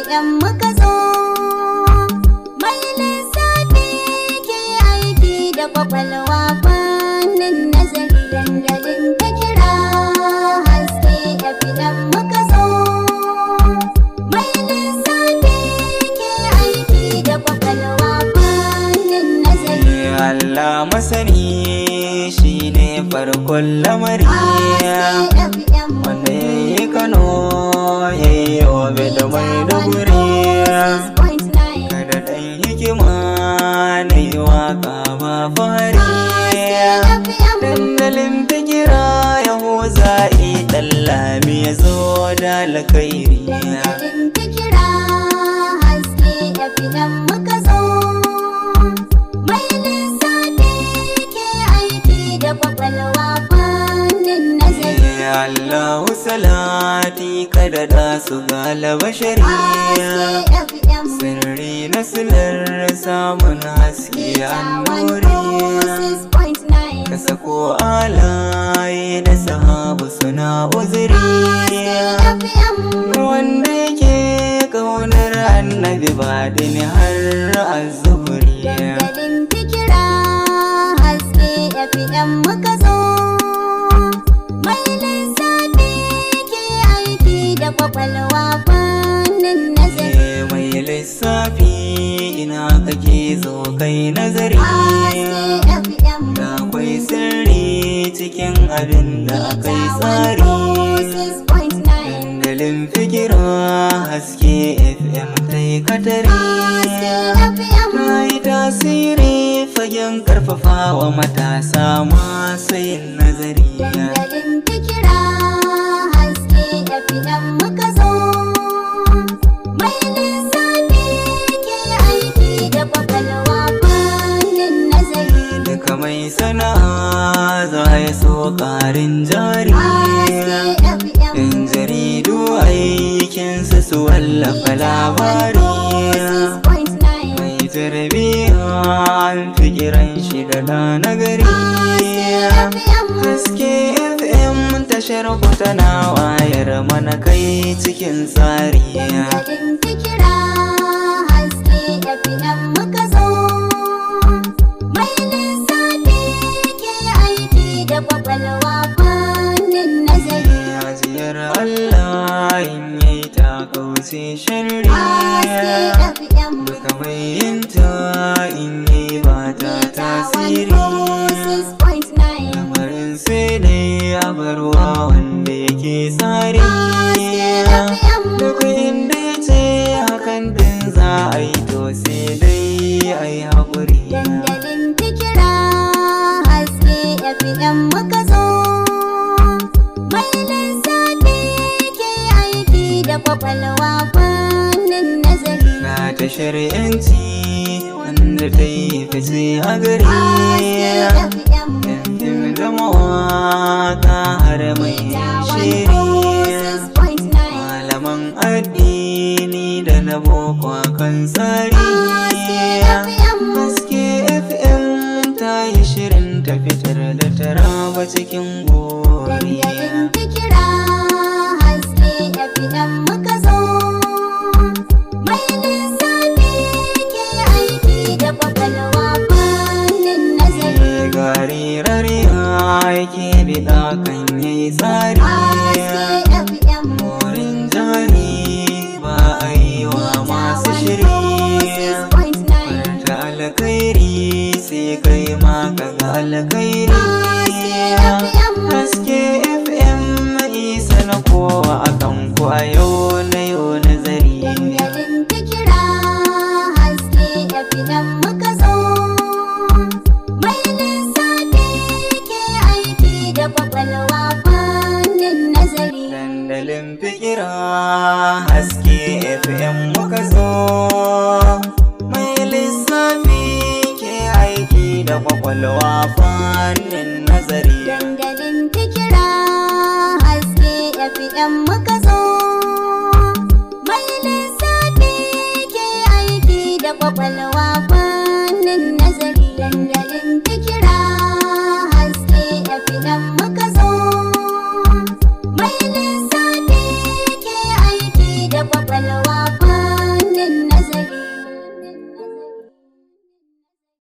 FM muka zo. Mai lissafi ke aiki da kwakwalwa fannin nazari dandalin ta kira haske FM muka zo. Mai lissafi ke aiki da kwakwalwa fannin nazari. Allah masani shi ne farkon lamari, wanda ya yi Kano ya yi Yobe da Maiduguri. Kada ɗan hikima na yi waka ba fari, dandalin fikira ya hoza ɗan lami ya zo da alkhairi. Dandalin fikira haske FM muka zo. Mai lissafi ke aiki da kwakwalwa fannin nazari. Allahu salati kada da su galaba shari'a, sirri na silar samun haske annuri. Ka sako alaye da sahabu suna uzuri, wanda yake kaunar annabi badin har azzuburi. Dandalin fikira haske FM muka zo. Mai lissafi ke aiki da kwakwalwa fannin nazari. Mai lissafi ina kake zo kai nazari, da akwai sirri cikin abin da akai tsari. Dandalin fikira haske FM ta yi katari, ta yi tasiri fagen karfafawa matasa masu yin nazari. Dandalin fikira haske FM muka zo. Mai lissafi ke aiki da kwakwalwa fannin nazari. Duka mai sana'a za ya so ƙarin jari, in jaridu aikinsu su wallafa labari. Mai tarbiyya an fi kiran shi da ɗa nagari. Haske FM tashar ku tana wayar mana kai cikin tsari. Dandalin fikira haske FM muka zo. Mai lissafi ke aiki da kwakwalwa fannin nazari. Ajiyar Allah in yayi ta kauce sharri, duka mai yinta in yayi ba ta tasiri. Lamarin sai dai a barwa wanda yake tsari, duk inda ya ce hakan din za a yi to sai dai a yi haƙuri. Dandalin fikira haske FM muka zo. Mai lissafi ke aiki da kwakwalwa fannin nazari. Na ta shari'anci wanda ta yi fice a gari, yankin da mawaka har mai shiri. Malaman addini da na boko kan tsari, haske FM ta yi shirin ta fitar da taraba cikin gori. Dandalin fikira haske FM muka zo. Mai lissafi ke aiki da kwakwalwa fannin nazari. Gari rariya yake biɗa kan yayi tsari, morin jari ba a yi wa masu shiri. Farta alkhairi sai kai ma ka ga alkhairi. Haske FM isa na kowa akan ku a yau na yau nazari. Dandalin fikira haske FM muka zo. Mai lissafi ke aiki da kwakwalwa fannin nazari. Dandalin fikira haske FM muka zo. Mai lissafi ke aiki da kwakwalwa fannin nazari. Dandalin fikira haske FM muka zo. Mai lissafi ke aiki da kwakwalwa